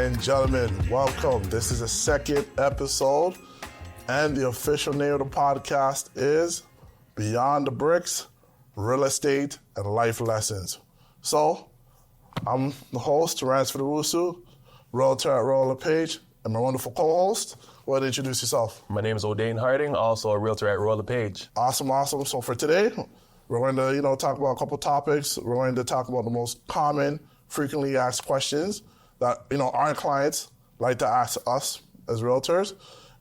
and gentlemen, welcome. This is the second episode, and the official name of the podcast is Beyond the Bricks, Real Estate and Life Lessons. So, I'm the host, Terrence Fidawusu, Realtor at Roller Page, and my wonderful co-host. Go ahead and introduce yourself. My name is O'Dane Harding, also a Realtor at Roller Page. Awesome. So for today, we're going to talk about a couple topics. We're going to talk about the most common, frequently asked questions that our clients like to ask us as realtors.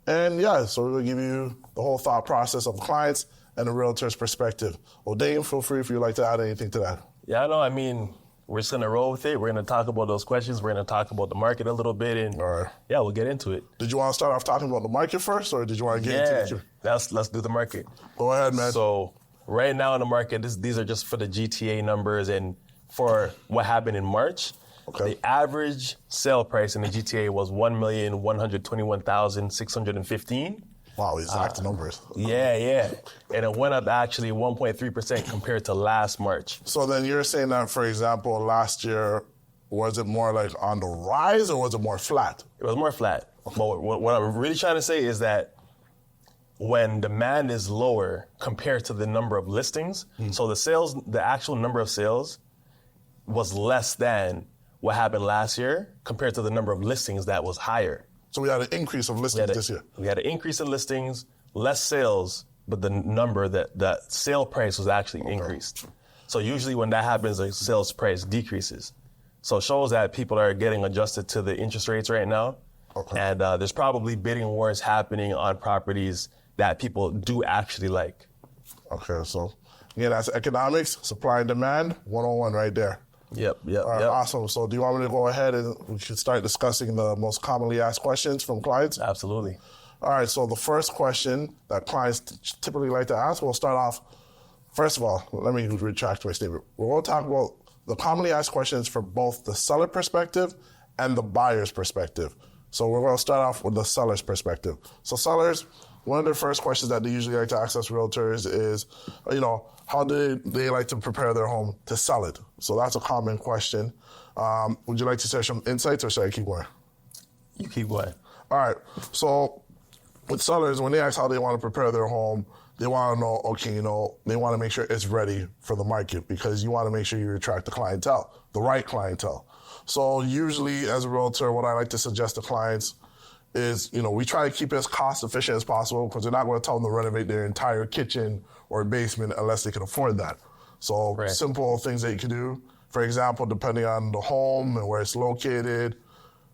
And so we're going to give you the whole thought process of clients and the realtor's perspective. O'Dane, feel free if you'd like to add anything to that. Yeah, no, I mean, we're just going to roll with it. We're going to talk about those questions. We're going to talk about the market a little bit, and we'll get into it. Did you want to start off talking about the market first, or did you want to get into the... Let's do the market. Go ahead, man. So right now in the market, these are just for the GTA numbers and for what happened in March. Okay. The average sale price in the GTA was $1,121,615. Wow, exact numbers. Yeah. And it went up actually 1.3% compared to last March. So then you're saying that, for example, last year, was it more like on the rise or was it more flat? It was more flat. But what I'm really trying to say is that when demand is lower compared to the number of listings, so the actual number of sales was less than what happened last year compared to the number of listings that was higher. So we had an increase of listings this year. We had an increase in listings, less sales, but the number that sale price was actually increased. So usually when that happens, the sales price decreases. So it shows that people are getting adjusted to the interest rates right now. Okay. And there's probably bidding wars happening on properties that people do actually like. Okay, so that's economics, supply and demand, 101 right there. Yep. All right, awesome. So do you want me to go ahead and we should start discussing the most commonly asked questions from clients? Absolutely. All right, so the first question that clients typically like to ask, we'll start off, first of all, let me retract my statement. We're going to talk about the commonly asked questions for both the seller perspective and the buyer's perspective. So we're going to start off with the seller's perspective. So sellers, one of the first questions that they usually like to ask us realtors is, how do they like to prepare their home to sell it? So that's a common question. Would you like to share some insights or should I keep going? You keep going. All right. So with sellers, when they ask how they want to prepare their home, they want to know, they want to make sure it's ready for the market because you want to make sure you attract the clientele, the right clientele. So usually as a realtor, what I like to suggest to clients is, we try to keep it as cost efficient as possible because we're not going to tell them to renovate their entire kitchen or basement unless they can afford that. So simple things that you can do, for example, depending on the home and where it's located,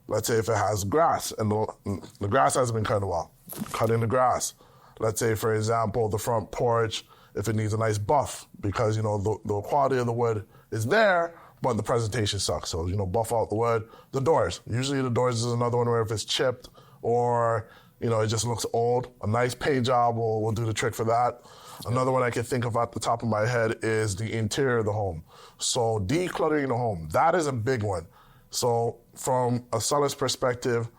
let's say if it has grass and the grass hasn't been cut in a while, cut in the grass. Let's say, for example, the front porch, if it needs a nice buff because, the quality of the wood is there, but the presentation sucks. So, buff out the wood. The doors. Usually the doors is another one where if it's chipped or, it just looks old, a nice paint job will do the trick for that. Another one I can think of at the top of my head is the interior of the home. So decluttering the home, that is a big one. So from a seller's perspective,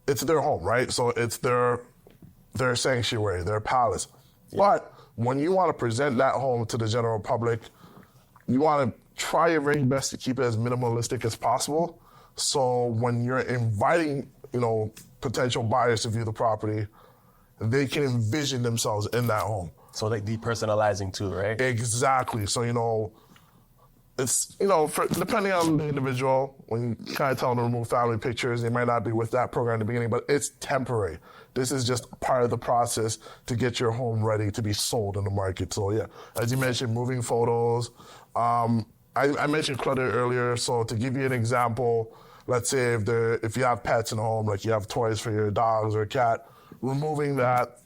it's their home, right? So it's their sanctuary, their palace. Yeah. But when you want to present that home to the general public, you want to try your very best to keep it as minimalistic as possible. So when you're inviting, potential buyers to view the property, they can envision themselves in that home. So like depersonalizing too, right? Exactly. So, it's, depending on the individual, when you kind of tell them to remove family pictures, they might not be with that program in the beginning, but it's temporary. This is just part of the process to get your home ready to be sold in the market. So as you mentioned, moving photos. I mentioned clutter earlier. So to give you an example, let's say if you have pets in the home, like you have toys for your dogs or a cat, removing that,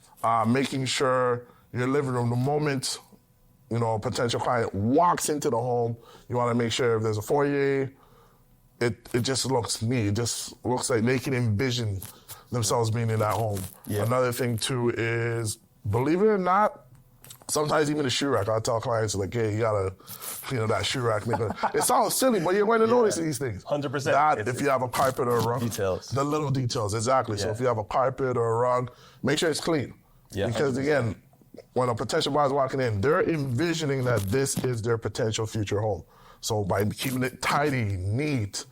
making sure your living room, the moment a potential client walks into the home, you want to make sure if there's a foyer, it just looks neat. It just looks like they can envision themselves being in that home. Yeah. Another thing too is, believe it or not, sometimes even the shoe rack, I tell clients like, hey, you gotta clean up that shoe rack. It sounds silly, but you're going to notice these things. 100%. That, if you have a carpet or a rug. Details. The little details, exactly. Yeah. So if you have a carpet or a rug, make sure it's clean. Yeah, because 100%. Again, when a potential buyer is walking in, they're envisioning that this is their potential future home. So by keeping it tidy, neat,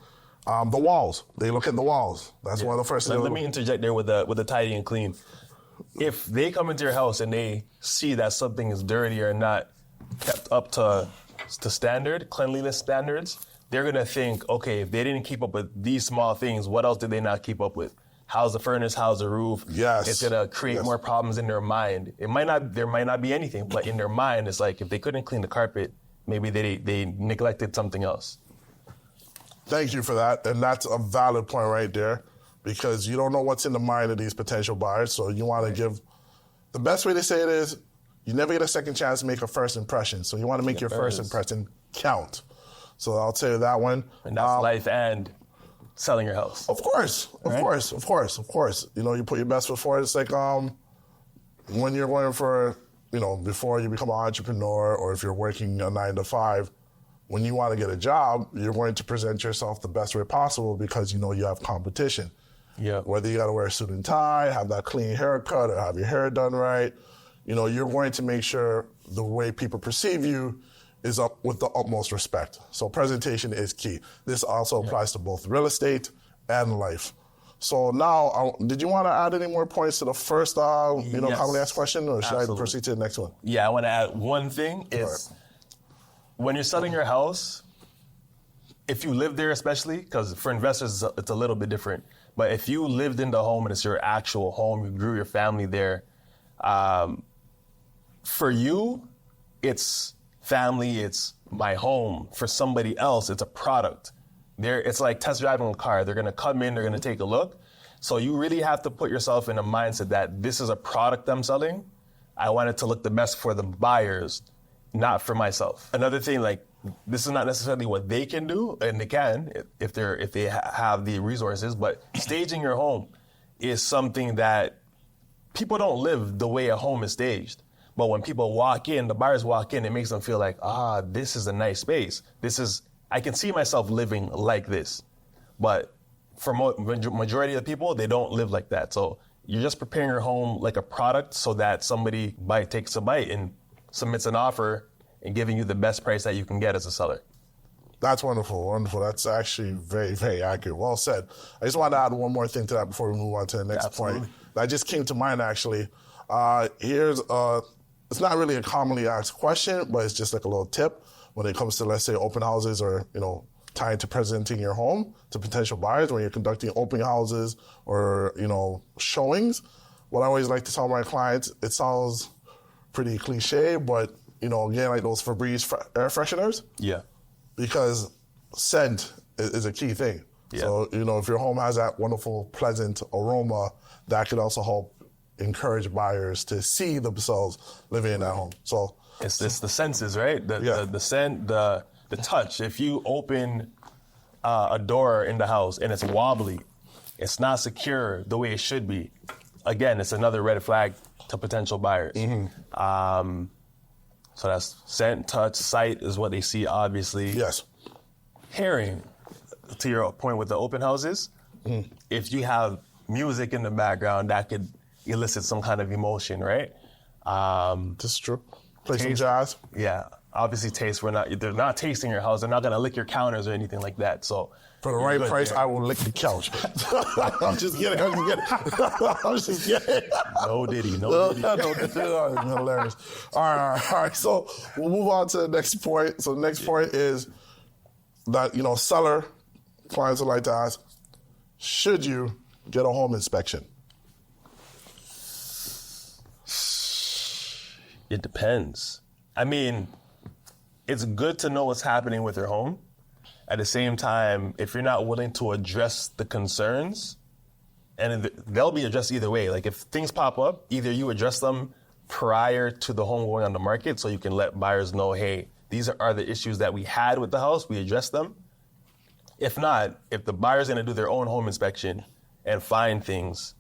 The walls. They look at the walls. That's one of the first things. Let me interject there with the tidy and clean. If they come into your house and they see that something is dirty or not kept up to standard, cleanliness standards, they're going to think, okay, if they didn't keep up with these small things, what else did they not keep up with? How's the furnace? How's the roof? Yes. It's going to create more problems in their mind. There might not be anything, but in their mind, it's like if they couldn't clean the carpet, maybe they neglected something else. Thank you for that. And that's a valid point right there, because you don't know what's in the mind of these potential buyers. So you want to give, the best way to say it is, you never get a second chance to make a first impression. So you want to make your first impression count. So I'll tell you that one. And that's life and selling your house. Of course. You know, you put your best foot forward. It's like when you're going for, you know, before you become an entrepreneur, or if you're working a 9 to 5, when you want to get a job, you're going to present yourself the best way possible, because you know you have competition. Yeah. Whether you got to wear a suit and tie, have that clean haircut, or have your hair done right, you know, you're going to make sure the way people perceive you is up with the utmost respect. So presentation is key. This also applies to both real estate and life. So now, did you want to add any more points to the first, commonly asked question, or should I proceed to the next one? Yeah, I want to add one thing is, when you're selling your house, if you live there especially, because for investors it's a little bit different, but if you lived in the home and it's your actual home, you grew your family there, for you, it's family, it's my home. For somebody else, it's a product. It's like test driving a car. They're going to come in, they're going to take a look. So you really have to put yourself in a mindset that this is a product I'm selling. I want it to look the best for the buyers, not for myself. Another thing, like, this is not necessarily what they can do, and they can if they have the resources, but staging your home is something that people don't live the way a home is staged. But when people walk in, the buyers walk in, it makes them feel like, this is a nice space. I can see myself living like this. But for majority of the people, they don't live like that. So you're just preparing your home like a product so that somebody takes a bite and submits an offer and giving you the best price that you can get as a seller. That's wonderful. That's actually very, very accurate. Well said. I just want to add one more thing to that before we move on to the next point. That just came to mind, actually. It's not really a commonly asked question, but it's just like a little tip when it comes to, let's say, open houses, or, you know, tied to presenting your home to potential buyers when you're conducting open houses or, you know, showings. What I always like to tell my clients, it sounds pretty cliche, but, you know, again, like those Febreze air fresheners. Yeah. Because scent is a key thing. Yeah. So, you know, if your home has that wonderful, pleasant aroma, that could also help encourage buyers to see themselves living in that home. So it's the senses, right? The scent, the touch. If you open a door in the house and it's wobbly, it's not secure the way it should be, again, it's another red flag to potential buyers. Mm-hmm. So that's scent, touch, sight is what they see, obviously. Yes. Hearing, to your point with the open houses, if you have music in the background, that could elicit some kind of emotion, right? This is true. Play some jazz. Yeah. Obviously, they're not tasting your house. They're not going to lick your counters or anything like that. So for the right price, I will lick the couch. I'm just kidding. I'm just kidding. No Diddy. No Diddy. Hilarious. All right. So we'll move on to the next point. So the next point is that, you know, seller, clients would like to ask, should you get a home inspection? It depends. I mean, it's good to know what's happening with your home. At the same time, if you're not willing to address the concerns, and they'll be addressed either way. Like if things pop up, either you address them prior to the home going on the market so you can let buyers know, hey, these are the issues that we had with the house, we addressed them. If not, if the buyer's gonna do their own home inspection and find things,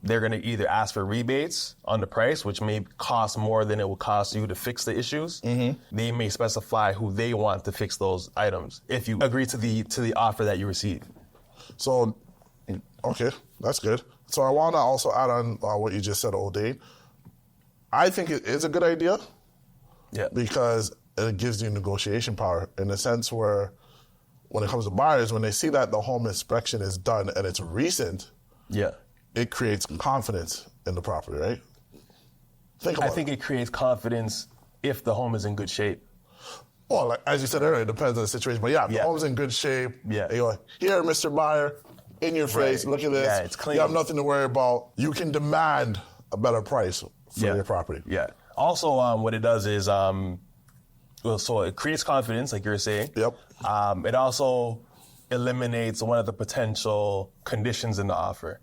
they're going to either ask for rebates on the price, which may cost more than it will cost you to fix the issues. Mm-hmm. They may specify who they want to fix those items if you agree to the offer that you receive. So, okay, that's good. So I want to also add on what you just said, O'Dane. I think it is a good idea. Yeah. Because it gives you negotiation power in a sense where when it comes to buyers, when they see that the home inspection is done and it's recent, Yeah. it creates confidence in the property, right? I think it creates confidence if the home is in good shape. Well, like, as you said earlier, it depends on the situation. But yeah, the home's in good shape. Yeah. You go, here, Mr. Buyer, in your face, look at this. Yeah, it's clean. You have nothing to worry about. You can demand a better price for your property. Yeah. Also, what it does is, so it creates confidence, like you were saying. Yep. It also eliminates one of the potential conditions in the offer.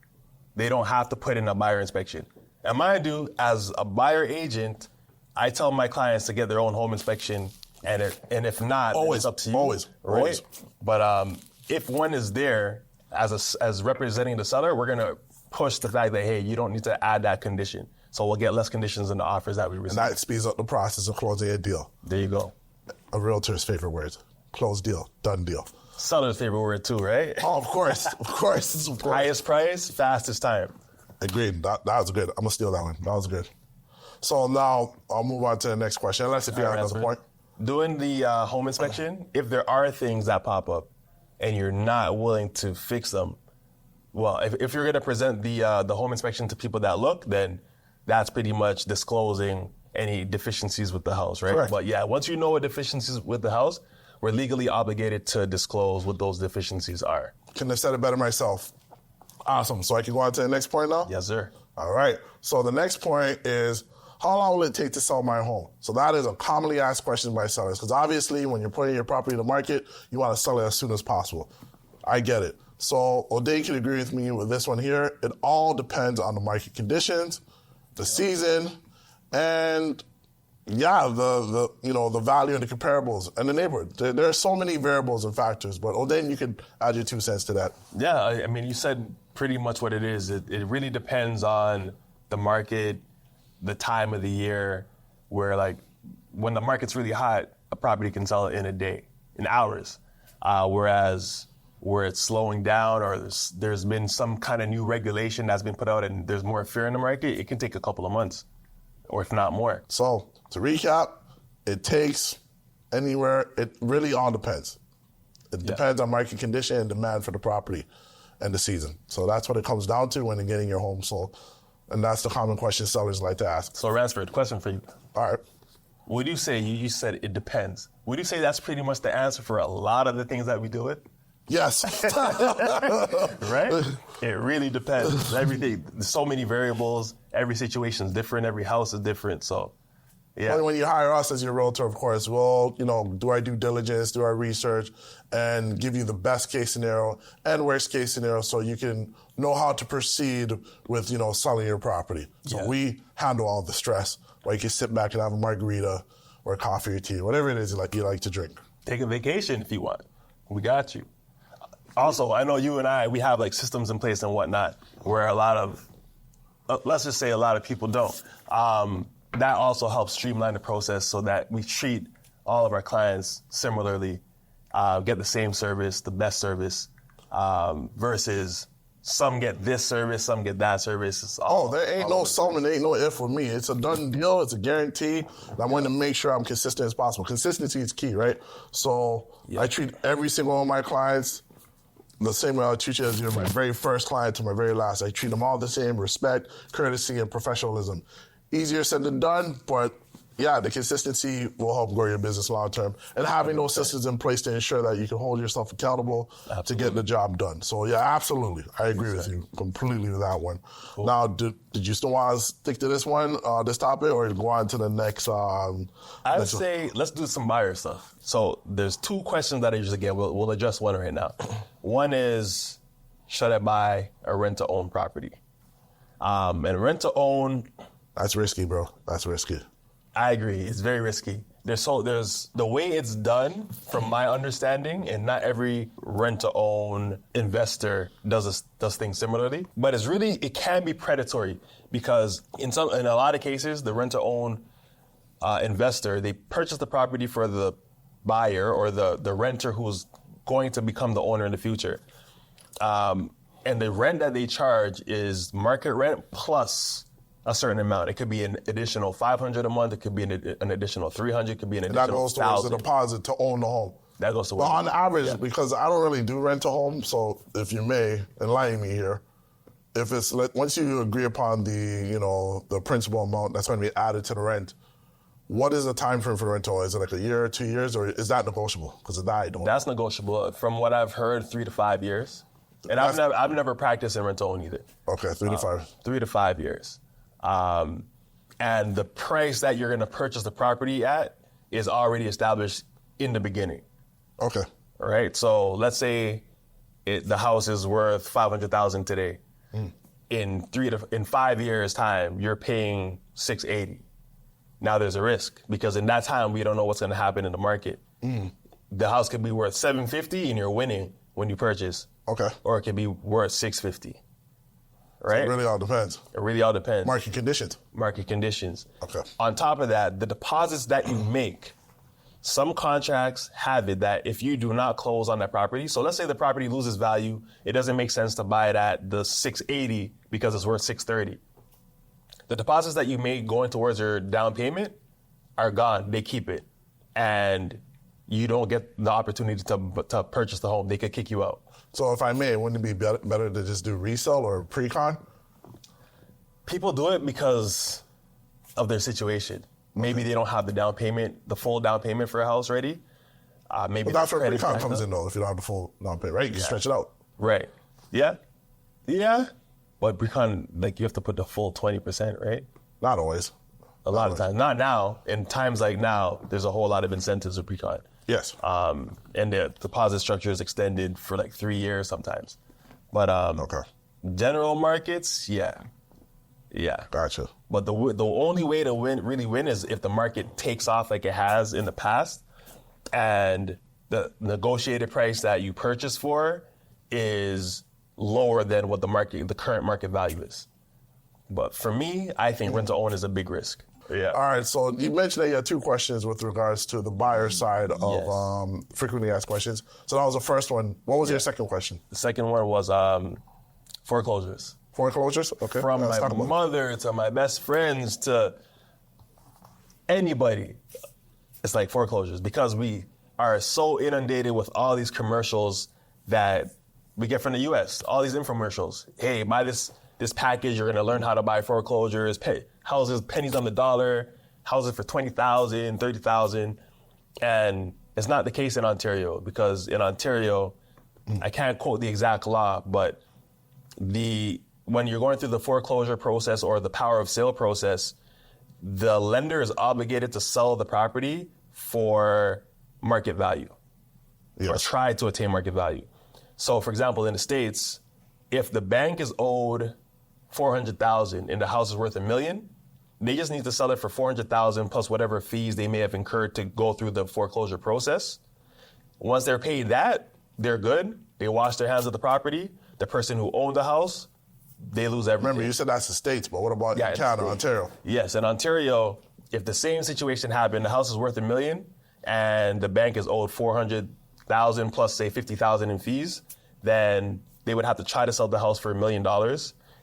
They don't have to put in a buyer inspection. And mind you, as a buyer agent, I tell my clients to get their own home inspection, and if not, then it's up to you. Always. But if one is there as representing the seller, we're gonna push the fact that, hey, you don't need to add that condition. So we'll get less conditions in the offers that we receive. And that speeds up the process of closing a deal. There you go. A realtor's favorite words. Closed deal, done deal. Seller's favorite word too, right? Oh, of course. Of course. Highest price, fastest time. Agreed. That was good. I'm going to steal that one. That was good. So now I'll move on to the next question, unless if you have another point. Doing the home inspection, if there are things that pop up and you're not willing to fix them, well, if you're going to present the home inspection to people that look, then that's pretty much disclosing any deficiencies with the house, right? Correct. But yeah, once you know what deficiencies with the house, we're legally obligated to disclose what those deficiencies are. Couldn't have said it better myself. Awesome. So I can go on to the next point now? Yes, sir. All right. So the next point is, how long will it take to sell my home? So that is a commonly asked question by sellers, because obviously when you're putting your property in the market, you want to sell it as soon as possible. I get it. So O'Day can agree with me with this one here. It all depends on the market conditions, the season, and the value and the comparables and the neighborhood. There are so many variables and factors, but O'Day, you could add your 2 cents to that. Yeah, I mean, you said pretty much what it is. It really depends on the market, the time of the year, where like when the market's really hot, a property can sell in a day, in hours. Whereas where it's slowing down or there's been some kind of new regulation that's been put out and there's more fear in the market, it can take a couple of months, or if not more. So to recap, it takes anywhere, it really all depends. It depends on market condition and demand for the property and the season. So that's what it comes down to when you're getting your home sold. And that's the common question sellers like to ask. So Ransford, question for you. All right. Would you say, you said it depends. Would you say that's pretty much the answer for a lot of the things that we deal with? Yes. Right? It really depends. Everything, there's so many variables. Every situation is different. Every house is different. So, yeah. When you hire us as your realtor, of course, we'll, do our due diligence, do our research, and give you the best case scenario and worst case scenario so you can know how to proceed with, selling your property. So we handle all the stress while you can sit back and have a margarita or coffee or tea, whatever it is you like to drink. Take a vacation if you want. We got you. Also, I know you and I, we have like systems in place and whatnot where a lot of, let's just say a lot of people don't. That also helps streamline the process so that we treat all of our clients similarly, get the same service, the best service, versus some get this service, some get that service. There ain't no some and there ain't no if with me. It's a done deal. It's a guarantee. And I want to make sure I'm consistent as possible. Consistency is key, right? So I treat every single one of my clients the same way I treat you as you're my very first client to my very last. I treat them all the same, respect, courtesy, and professionalism. Easier said than done, but the consistency will help grow your business long term. And having those systems in place to ensure that you can hold yourself accountable to get the job done. So absolutely. I agree with you completely with that one. Cool. Now, did you still want to stick to this one, this topic, or go on to the next? I would say let's do some buyer stuff. So there's 2 questions that I usually get. We'll address one right now. One is, should I buy or rent to own property? And rent to own. That's risky, bro. That's risky. I agree. It's very risky. There's the way it's done, from my understanding, and not every rent-to-own investor does things similarly. But it can be predatory because in a lot of cases, the rent-to-own investor, they purchase the property for the buyer or the renter who's going to become the owner in the future, and the rent that they charge is market rent plus a certain amount. It could be an additional $500 a month. It could be an additional $300. It could be an And that additional goes towards the $1,000. deposit to own the home. That goes But towards. on average, because I don't really do rent a home, so if you may enlighten me here, if it's once you agree upon the principal amount that's going to be added to the rent, what is the time frame for the rental? Is it like a year, 2 years, or is that negotiable? Because of that, I don't. That's negotiable. From what I've heard, 3 to 5 years. And I've never practiced in rent to own either. Okay, 3 to 5. 3 to 5 years. And the price that you're going to purchase the property at is already established in the beginning. Okay. All right. So let's say the house is worth $500,000 today. In 5 years' time, you're paying $680. Now there's a risk because in that time we don't know what's going to happen in the market. The house could be worth $750 and you're winning when you purchase. Okay. Or it could be worth $650. Right? It really all depends. It really all depends. Market conditions. Market conditions. Okay. On top of that, the deposits that you make, some contracts have it that if you do not close on that property, so let's say the property loses value, it doesn't make sense to buy it at the $680 because it's worth $630. The deposits that you make going towards your down payment are gone. They keep it. And you don't get the opportunity to purchase the home. They could kick you out. So if I may, wouldn't it be better to just do resale or pre-con? People do it because of their situation. Maybe they don't have the full down payment for a house ready. Maybe But that's where credit pre-con backed comes up. in, though, if you don't have the full down payment, right? You can stretch it out. Right. Yeah. Yeah. But pre-con, you have to put the full 20%, right? Not always. A lot of times. Not now. In times like now, there's a whole lot of incentives with pre-con. Yes. And the deposit structure is extended for 3 years sometimes. But Okay. general markets, yeah. Gotcha. But the only way to really win is if the market takes off like it has in the past, and the negotiated price that you purchase for is lower than what the current market value is. But for me, I think rent to own is a big risk. Yeah. All right, so you mentioned that you had 2 questions with regards to the buyer side of frequently asked questions. So that was the first one. What was your second question? The second one was foreclosures. Foreclosures? Okay. From Let's my talk about- mother to my best friends to anybody, it's like foreclosures because we are so inundated with all these commercials that we get from the U.S. All these infomercials. Hey, buy this package. You're gonna learn how to buy foreclosures. Houses, pennies on the dollar. Houses for $20,000, $30,000, and it's not the case in Ontario because in Ontario, I can't quote the exact law, but when you're going through the foreclosure process or the power of sale process, the lender is obligated to sell the property for market value or try to attain market value. So, for example, in the States, if the bank is owed $400,000 and the house is worth $1 million, they just need to sell it for $400,000 plus whatever fees they may have incurred to go through the foreclosure process. Once they're paid that, they're good. They wash their hands of the property. The person who owned the house, they lose everything. Remember, you said that's the States, but what about in Canada, Ontario? Yes, in Ontario, if the same situation happened, the house is worth $1 million and the bank is owed $400,000 plus, say, $50,000 in fees, then they would have to try to sell the house for $1 million.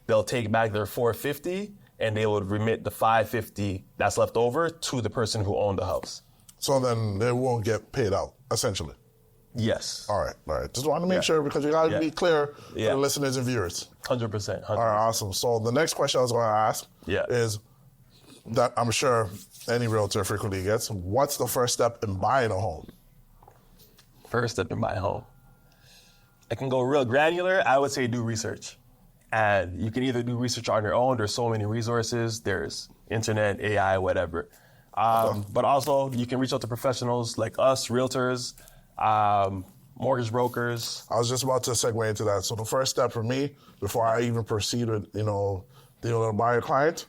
They'll take back their $450,000 and they would remit the $550,000 that's left over to the person who owned the house. So then they won't get paid out, essentially. Yes. All right. Just wanted to make sure because you got to be clear for the listeners and viewers. 100%. All right, awesome. So the next question I was going to ask is that I'm sure any realtor frequently gets, what's the first step in buying a home? First step in buying a home. I can go real granular. I would say do research. And you can either do research on your own. There's so many resources. There's internet, AI, whatever. But also you can reach out to professionals like us, realtors, mortgage brokers. I was just about to segue into that. So the first step for me, before I even proceed with, dealing with a buyer client,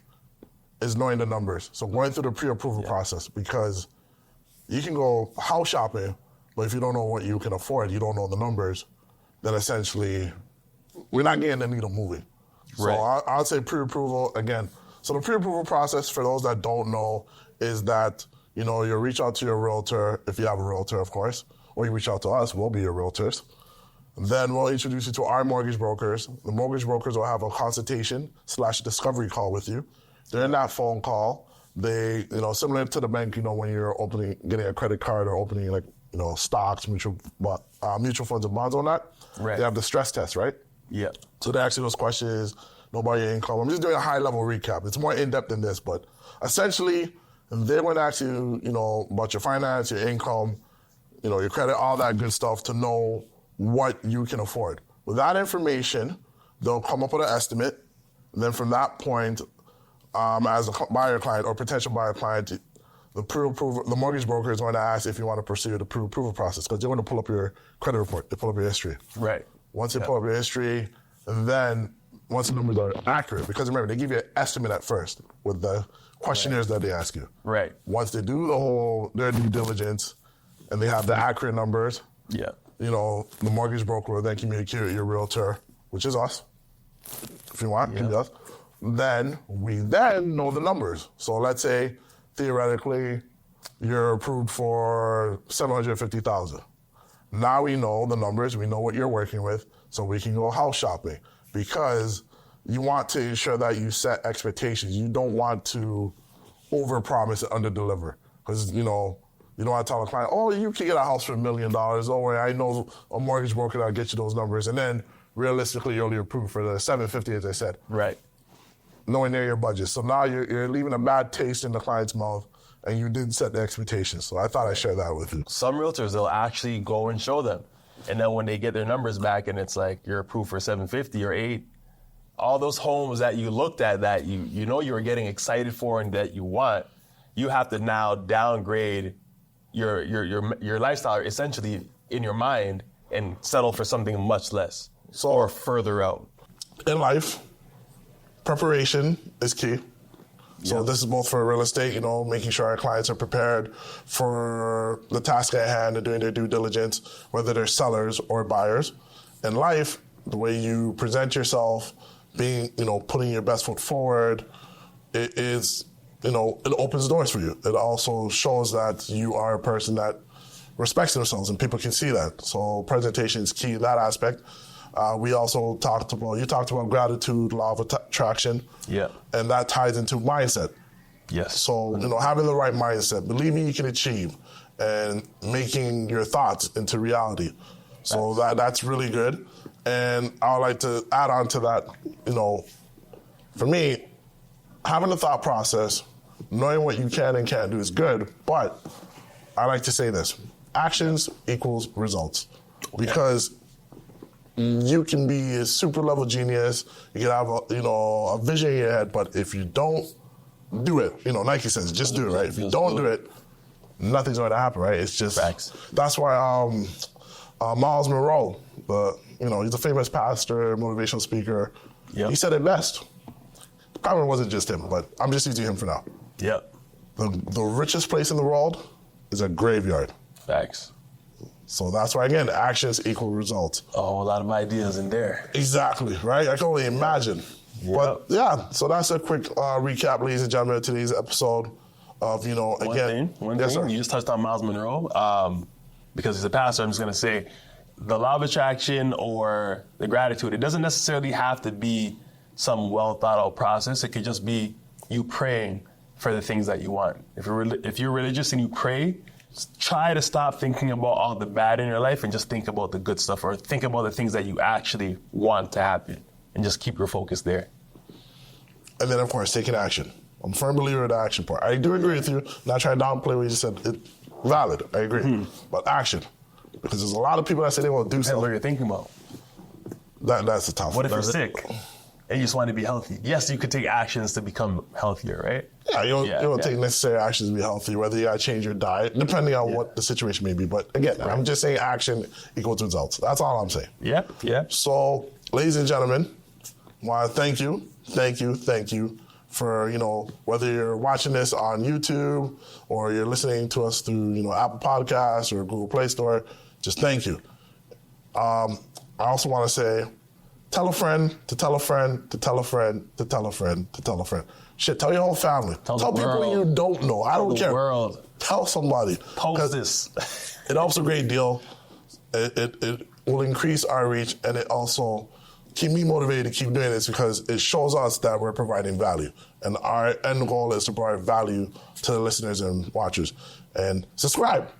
is knowing the numbers. So going through the pre-approval process, because you can go house shopping, but if you don't know what you can afford, you don't know the numbers, then essentially we're not getting the needle moving. So I'll say pre-approval again. So the pre-approval process, for those that don't know, is that, you reach out to your realtor, if you have a realtor, of course, or you reach out to us, we'll be your realtors. Then we'll introduce you to our mortgage brokers. The mortgage brokers will have a consultation / discovery call with you. During that phone call, they, similar to the bank, when you're getting a credit card or opening stocks, mutual funds and bonds on that, Right. They have the stress test, right? Yeah. So they ask you those questions, know about your income. I'm just doing a high-level recap. It's more in-depth than this, but essentially, they're going to ask you, about your finance, your income, your credit, all that good stuff to know what you can afford. With that information, they'll come up with an estimate. And then from that point, as a buyer client or potential buyer client, the mortgage broker is going to ask if you want to pursue the pre-approval process because they're going to pull up your credit report. They pull up your history. Right. Once they pull up your history, and then once the numbers are accurate, because remember, they give you an estimate at first with the questionnaires that they ask you. Right. Once they do their due diligence and they have the accurate numbers, Yeah. The mortgage broker will then communicate with your realtor, which is us, if you want, can be us. Then we know the numbers. So let's say, theoretically, you're approved for $750,000. Now we know the numbers, we know what you're working with, so we can go house shopping because you want to ensure that you set expectations. You don't want to overpromise and underdeliver because, you don't want to tell a client, oh, you can get a house for $1 million. Oh, I know a mortgage broker that'll get you those numbers. And then realistically, you're only approved for the $750,000, as I said. Right. Nowhere near your budget. So now you're leaving a bad taste in the client's mouth and you didn't set the expectations. So I thought I'd share that with you. Some realtors, they'll actually go and show them. And then when they get their numbers back and it's like you're approved for 750 or 8, all those homes that you looked at that you were getting excited for and that you want, you have to now downgrade your lifestyle essentially in your mind and settle for something much less or further out. In life, preparation is key. So this is both for real estate, making sure our clients are prepared for the task at hand and doing their due diligence, whether they're sellers or buyers. In life, the way you present yourself, being, putting your best foot forward, it is, it opens doors for you. It also shows that you are a person that respects themselves and people can see that. So presentation is key in that aspect. We also talked about gratitude, law of attraction. Yeah. And that ties into mindset. Yes. So, having the right mindset, believing you can achieve and making your thoughts into reality. So that's really good. And I would like to add on to that, for me, having a thought process, knowing what you can and can't do is good, but I like to say this, actions equals results. Because you can be a super level genius, you can have a vision in your head, but if you don't do it, Nike says, just do it, right? If you don't do it, nothing's going to happen, right? It's just, Facts. That's why Miles Monroe, he's a famous pastor, motivational speaker. Yep. He said it best. Probably wasn't just him, but I'm just using him for now. Yep. The richest place in the world is a graveyard. Facts. So that's why, again, actions equal results. A whole lot of ideas in there. Exactly, right? I can only imagine. Yep. But yeah, so that's a quick recap, ladies and gentlemen, of today's episode of, One yes, thing, sir. you just touched on Miles Monroe. Because he's a pastor, I'm just going to say the law of attraction or the gratitude, it doesn't necessarily have to be some well thought out process. It could just be you praying for the things that you want. If you're religious and you pray, try to stop thinking about all the bad in your life and just think about the good stuff or think about the things that you actually want to happen and just keep your focus there. And then, of course, taking action. I'm a firm believer in the action part. I do agree with you. Not trying to downplay what you said. It's valid. I agree. But action. Because there's a lot of people that say they want to do What something. are you thinking about? That's a tough one. What if you're sick and you just want to be healthy? Yes, you could take actions to become healthier, right? Yeah, you don't take necessary actions to be healthy, whether you got to change your diet, depending on what the situation may be. But again, I'm just saying action equals results. That's all I'm saying. Yeah. So, ladies and gentlemen, I want to thank you for, whether you're watching this on YouTube or you're listening to us through, Apple Podcasts or Google Play Store, just thank you. I also want to say, tell a friend to tell a friend to tell a friend to tell a friend to tell a friend. Shit, tell your whole family. Tell people you don't know. I don't care. World. Tell somebody. Post this. It helps a great deal. It will increase our reach, and it also keep me motivated to keep doing this because it shows us that we're providing value. And our end goal is to provide value to the listeners and watchers. And subscribe.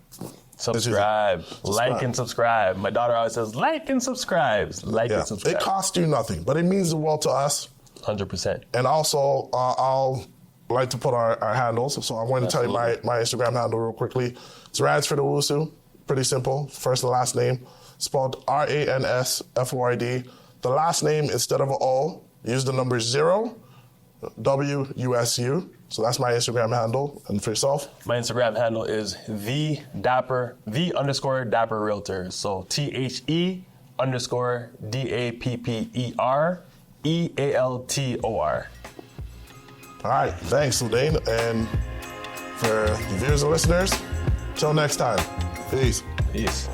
Subscribe. Like and subscribe. My daughter always says, like and subscribe. Like and subscribe. It costs you nothing, but it means the world to us. 100%. And also, I'll like to put our handles. So I'm going to tell you my Instagram handle real quickly. It's Rads for the Wusu. Pretty simple. First and last name. Spelled RANSFORD. The last name, instead of an O, use the number 0, WUSU. So that's my Instagram handle. And for yourself? My Instagram handle is the_Dapper Realtor. So THE_DAPPEREALTOR. All right. Thanks, Ladain. And for the viewers and listeners, till next time. Peace. Peace.